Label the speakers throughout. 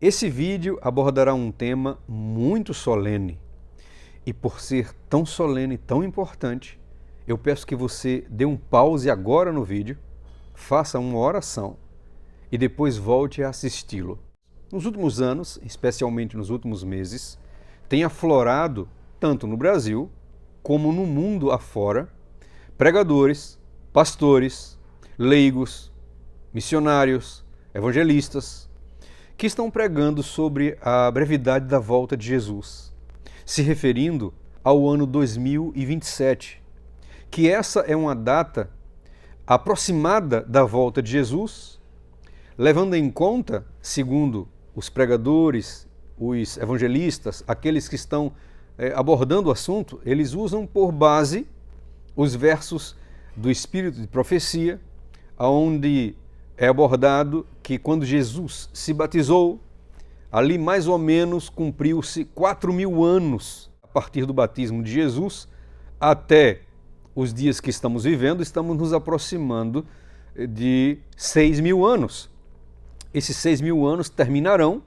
Speaker 1: Esse vídeo abordará um tema muito solene e, por ser tão solene e tão importante, eu peço que você dê um pause agora no vídeo, faça uma oração e depois volte a assisti-lo. Nos últimos anos, especialmente nos últimos meses, tem aflorado, tanto no Brasil como no mundo afora, pregadores, pastores, leigos, missionários, evangelistas, que estão pregando sobre a brevidade da volta de Jesus, se referindo ao ano 2027, que essa é uma data aproximada da volta de Jesus, levando em conta, segundo os pregadores, os evangelistas, aqueles que estão abordando o assunto, eles usam por base os versos do Espírito de Profecia, onde é abordado que quando Jesus se batizou, ali mais ou menos cumpriu-se 4.000 anos a partir do batismo de Jesus até os dias que estamos vivendo, estamos nos aproximando de 6.000 anos. Esses 6.000 anos terminarão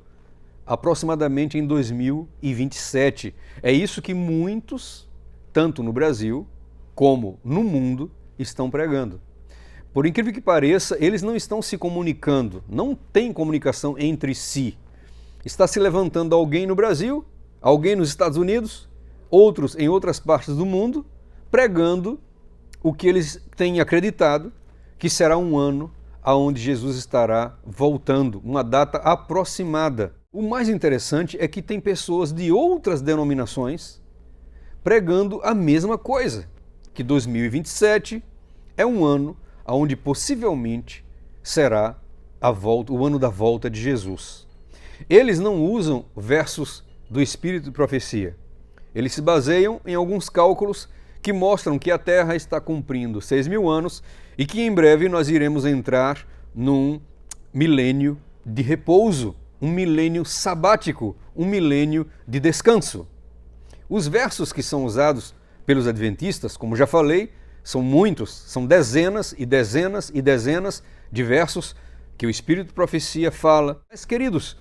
Speaker 1: aproximadamente em 2027. É isso que muitos, tanto no Brasil como no mundo, estão pregando. Por incrível que pareça, eles não estão se comunicando, não tem comunicação entre si. Está se levantando alguém no Brasil, alguém nos Estados Unidos, outros em outras partes do mundo, pregando o que eles têm acreditado que será um ano aonde Jesus estará voltando, uma data aproximada. O mais interessante é que tem pessoas de outras denominações pregando a mesma coisa, que 2027 é um ano onde possivelmente será o ano da volta de Jesus. Eles não usam versos do Espírito de Profecia. Eles se baseiam em alguns cálculos que mostram que a Terra está cumprindo 6.000 anos e que em breve nós iremos entrar num milênio de repouso, um milênio sabático, um milênio de descanso. Os versos que são usados pelos adventistas, como já falei, são muitos, são dezenas e dezenas e dezenas de versos que o Espírito de Profecia fala. Mas, queridos,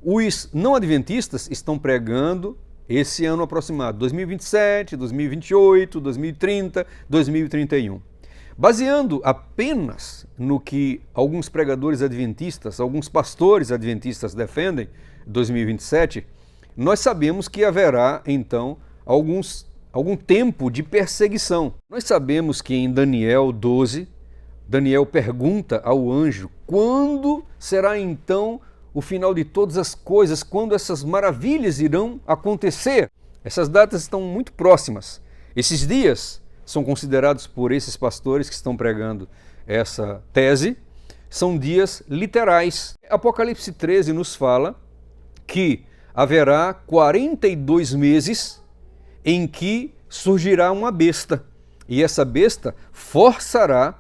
Speaker 1: os não adventistas estão pregando esse ano aproximado, 2027, 2028, 2030, 2031. Baseando apenas no que alguns pregadores adventistas, alguns pastores adventistas defendem, 2027, nós sabemos que haverá, então, algum tempo de perseguição. Nós sabemos que em Daniel 12, Daniel pergunta ao anjo quando será então o final de todas as coisas, quando essas maravilhas irão acontecer. Essas datas estão muito próximas. Esses dias são considerados por esses pastores que estão pregando essa tese, são dias literais. Apocalipse 13 nos fala que haverá 42 meses em que surgirá uma besta, e essa besta forçará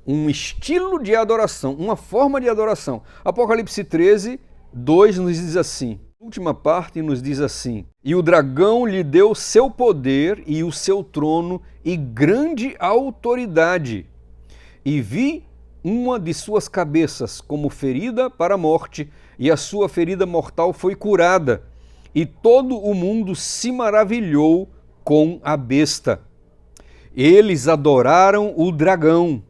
Speaker 1: um estilo de adoração, uma forma de adoração. Apocalipse 13, 2 nos diz assim, a última parte nos diz assim: e o dragão lhe deu seu poder e o seu trono e grande autoridade, e vi uma de suas cabeças como ferida para a morte, e a sua ferida mortal foi curada, e todo o mundo se maravilhou com a besta. Eles adoraram o dragão,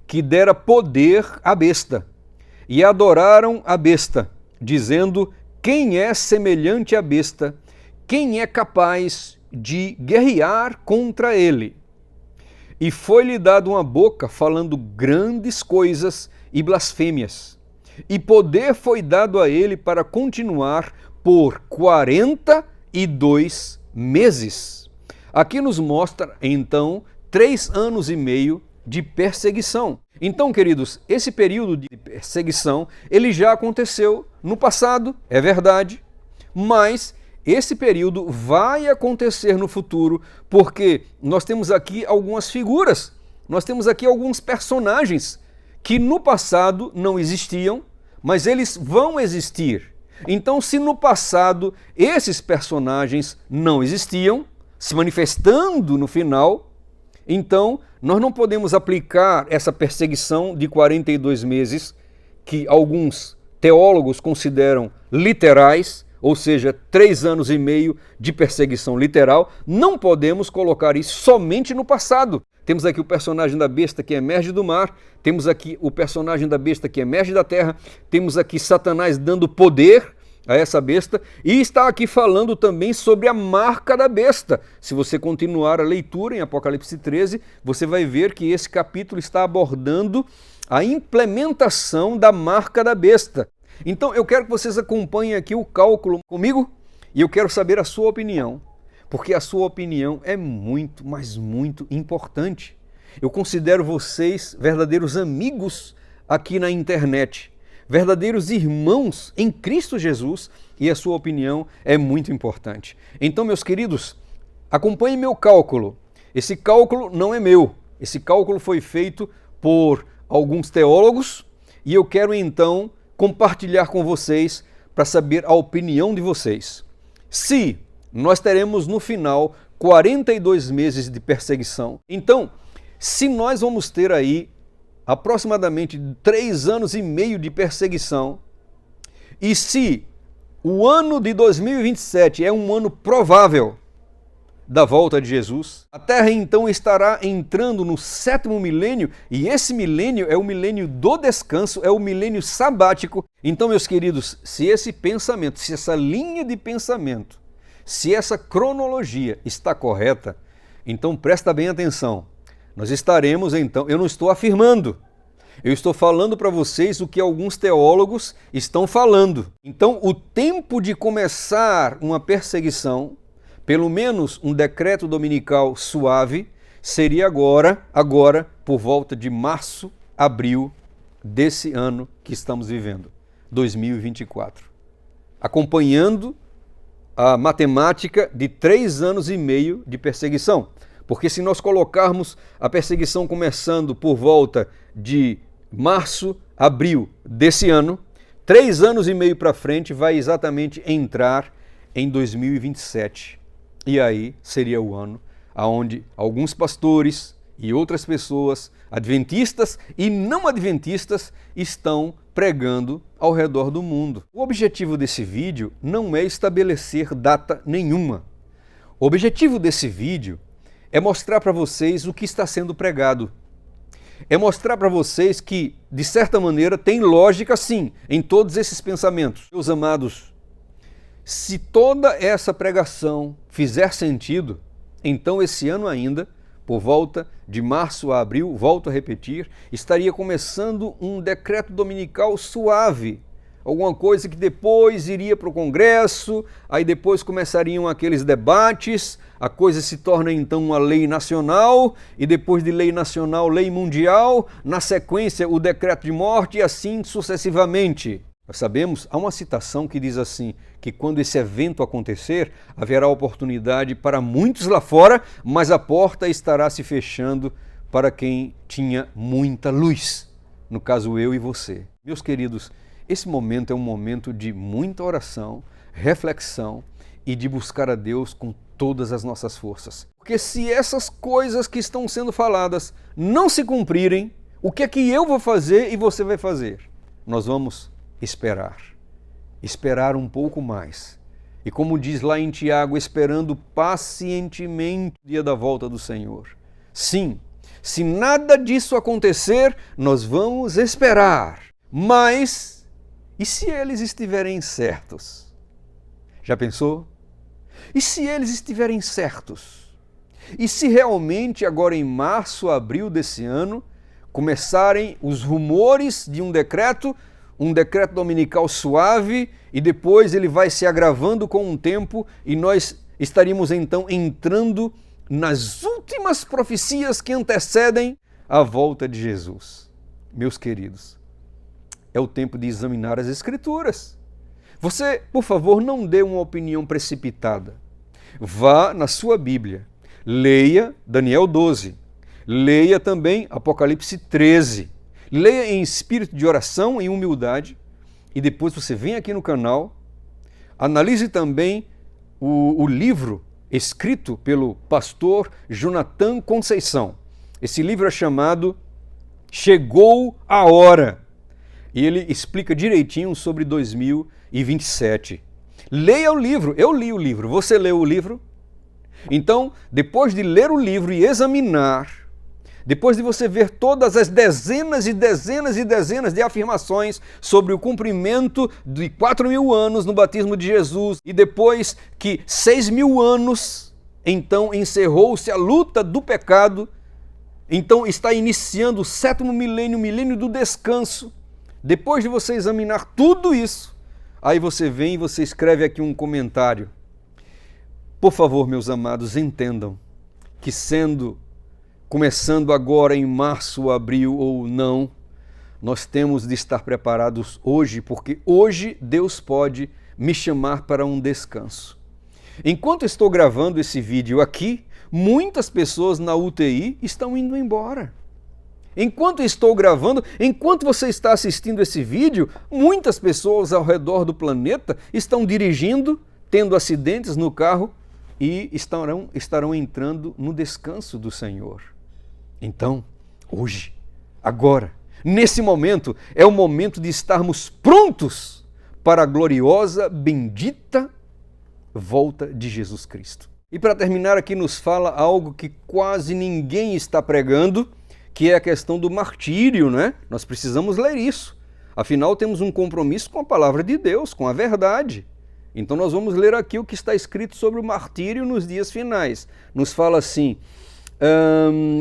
Speaker 1: que dera poder à besta, e adoraram a besta, dizendo: quem é semelhante à besta? Quem é capaz de guerrear contra ele? E foi-lhe dado uma boca falando grandes coisas e blasfêmias, e poder foi dado a ele para continuar por 42 meses. Aqui nos mostra, então, 3 anos e meio de perseguição. Então, queridos, esse período de perseguição, ele já aconteceu no passado, é verdade, mas esse período vai acontecer no futuro, porque nós temos aqui algumas figuras, nós temos aqui alguns personagens que no passado não existiam, mas eles vão existir. Então, se no passado esses personagens não existiam, se manifestando no final, então nós não podemos aplicar essa perseguição de 42 meses que alguns teólogos consideram literais, ou seja, 3 anos e meio de perseguição literal, não podemos colocar isso somente no passado. Temos aqui o personagem da besta que emerge do mar, temos aqui o personagem da besta que emerge da terra, temos aqui Satanás dando poder a essa besta, e está aqui falando também sobre a marca da besta. Se você continuar a leitura em Apocalipse 13, você vai ver que esse capítulo está abordando a implementação da marca da besta. Então eu quero que vocês acompanhem aqui o cálculo comigo, e eu quero saber a sua opinião, porque a sua opinião é muito, mas muito importante. Eu considero vocês verdadeiros amigos aqui na internet, verdadeiros irmãos em Cristo Jesus, e a sua opinião é muito importante. Então, meus queridos, acompanhem meu cálculo. Esse cálculo não é meu, esse cálculo foi feito por alguns teólogos, e eu quero então compartilhar com vocês para saber a opinião de vocês. Se nós teremos no final 42 meses de perseguição, então, se nós vamos ter aí aproximadamente 3 anos e meio de perseguição, e se o ano de 2027 é um ano provável da volta de Jesus, a Terra então estará entrando no 7º milênio, e esse milênio é o milênio do descanso, é o milênio sabático. Então, meus queridos, se esse pensamento, se essa linha de pensamento, se essa cronologia está correta, então presta bem atenção. Nós estaremos então, eu não estou afirmando, eu estou falando para vocês o que alguns teólogos estão falando. Então, o tempo de começar uma perseguição, pelo menos um decreto dominical suave, seria agora por volta de março, abril desse ano que estamos vivendo, 2024. Acompanhando a matemática de 3 anos e meio de perseguição. Porque se nós colocarmos a perseguição começando por volta de março, abril desse ano, 3 anos e meio para frente vai exatamente entrar em 2027. E aí seria o ano onde alguns pastores e outras pessoas, adventistas e não adventistas, estão pregando ao redor do mundo. O objetivo desse vídeo não é estabelecer data nenhuma. O objetivo desse vídeo é mostrar para vocês o que está sendo pregado. É mostrar para vocês que, de certa maneira, tem lógica sim em todos esses pensamentos. Meus amados, se toda essa pregação fizer sentido, então esse ano ainda, por volta de março a abril, volto a repetir, estaria começando um decreto dominical suave, alguma coisa que depois iria para o Congresso, aí depois começariam aqueles debates, a coisa se torna então uma lei nacional, e depois de lei nacional, lei mundial, na sequência o decreto de morte e assim sucessivamente. Nós sabemos, há uma citação que diz assim, que quando esse evento acontecer, haverá oportunidade para muitos lá fora, mas a porta estará se fechando para quem tinha muita luz, no caso eu e você. Meus queridos, esse momento é um momento de muita oração, reflexão e de buscar a Deus com todas as nossas forças. Porque se essas coisas que estão sendo faladas não se cumprirem, o que é que eu vou fazer e você vai fazer? Nós vamos esperar um pouco mais. E como diz lá em Tiago, esperando pacientemente o dia da volta do Senhor. Sim, se nada disso acontecer, nós vamos esperar. Mas, e se eles estiverem certos? Já pensou? E se eles estiverem certos? E se realmente agora em março, abril desse ano, começarem os rumores de um decreto dominical suave, e depois ele vai se agravando com o tempo e nós estaríamos então entrando nas últimas profecias que antecedem a volta de Jesus. Meus queridos, é o tempo de examinar as Escrituras. Você, por favor, não dê uma opinião precipitada. Vá na sua Bíblia, leia Daniel 12, leia também Apocalipse 13, leia em espírito de oração e humildade, e depois você vem aqui no canal, analise também o livro escrito pelo pastor Jonathan Conceição. Esse livro é chamado Chegou a Hora. e ele explica direitinho sobre 2027. Leia o livro, eu li o livro, você leu o livro? Então, depois de ler o livro e examinar, depois de você ver todas as dezenas e dezenas e dezenas de afirmações sobre o cumprimento de 4.000 anos no batismo de Jesus, e depois que 6.000 anos, então encerrou-se a luta do pecado, então está iniciando o 7º milênio, o milênio do descanso. Depois de você examinar tudo isso, aí você vem e você escreve aqui um comentário. Por favor, meus amados, entendam que começando agora em março, abril ou não, nós temos de estar preparados hoje, porque hoje Deus pode me chamar para um descanso. Enquanto estou gravando esse vídeo aqui, muitas pessoas na UTI estão indo embora. Enquanto estou gravando, enquanto você está assistindo esse vídeo, muitas pessoas ao redor do planeta estão dirigindo, tendo acidentes no carro e estarão entrando no descanso do Senhor. Então, hoje, agora, nesse momento, é o momento de estarmos prontos para a gloriosa, bendita volta de Jesus Cristo. E para terminar aqui nos fala algo que quase ninguém está pregando, que é a questão do martírio, né? Nós precisamos ler isso. Afinal, temos um compromisso com a palavra de Deus, com a verdade. Então nós vamos ler aqui o que está escrito sobre o martírio nos dias finais. Nos fala assim: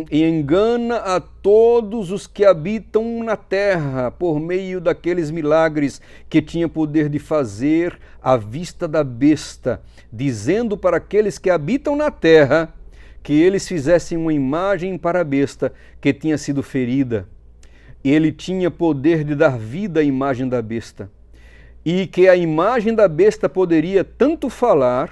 Speaker 1: e engana a todos os que habitam na terra por meio daqueles milagres que tinha poder de fazer à vista da besta, dizendo para aqueles que habitam na terra que eles fizessem uma imagem para a besta que tinha sido ferida. Ele tinha poder de dar vida à imagem da besta, e que a imagem da besta poderia tanto falar,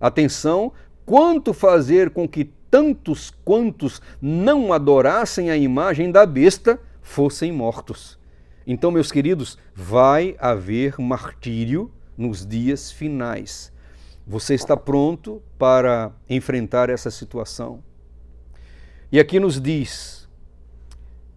Speaker 1: atenção, quanto fazer com que tantos quantos não adorassem a imagem da besta fossem mortos. Então, meus queridos, vai haver martírio nos dias finais. Você está pronto para enfrentar essa situação? E aqui nos diz: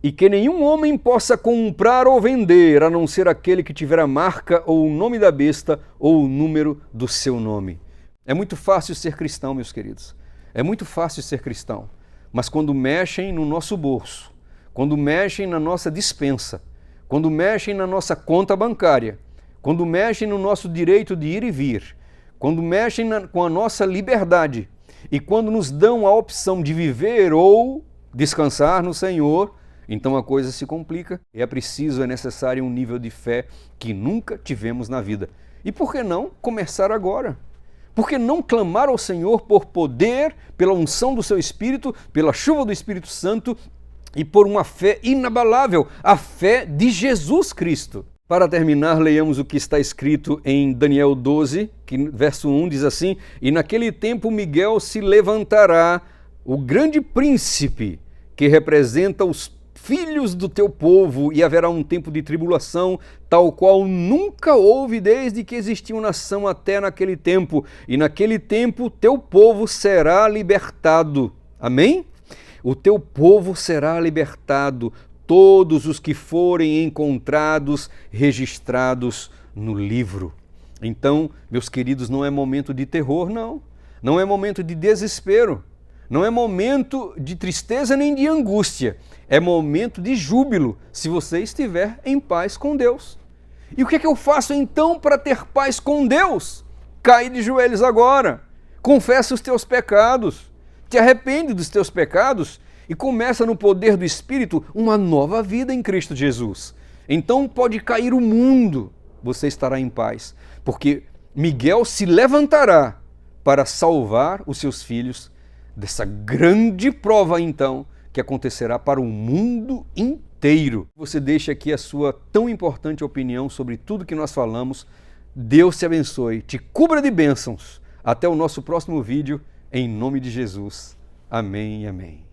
Speaker 1: e que nenhum homem possa comprar ou vender, a não ser aquele que tiver a marca ou o nome da besta ou o número do seu nome. É muito fácil ser cristão, meus queridos. É muito fácil ser cristão. Mas quando mexem no nosso bolso, quando mexem na nossa despensa, quando mexem na nossa conta bancária, quando mexem no nosso direito de ir e vir, quando mexem com a nossa liberdade e quando nos dão a opção de viver ou descansar no Senhor, então a coisa se complica e é necessário um nível de fé que nunca tivemos na vida. E por que não começar agora? Por que não clamar ao Senhor por poder, pela unção do seu Espírito, pela chuva do Espírito Santo e por uma fé inabalável, a fé de Jesus Cristo? Para terminar, leiamos o que está escrito em Daniel 12, que verso 1 diz assim: e naquele tempo Miguel se levantará, o grande príncipe, que representa os filhos do teu povo, e haverá um tempo de tribulação, tal qual nunca houve desde que existiu nação até naquele tempo, e naquele tempo teu povo será libertado. Amém? O teu povo será libertado, todos os que forem encontrados, registrados no livro. Então, meus queridos, não é momento de terror, não. Não é momento de desespero. Não é momento de tristeza nem de angústia. É momento de júbilo, se você estiver em paz com Deus. E o que é que eu faço então para ter paz com Deus? Cai de joelhos agora. Confessa os teus pecados. Te arrepende dos teus pecados e começa no poder do Espírito uma nova vida em Cristo Jesus. Então pode cair o mundo, você estará em paz, porque Miguel se levantará para salvar os seus filhos dessa grande prova, então, que acontecerá para o mundo inteiro. Você deixa aqui a sua tão importante opinião sobre tudo que nós falamos. Deus te abençoe, te cubra de bênçãos. Até o nosso próximo vídeo, em nome de Jesus. Amém e amém.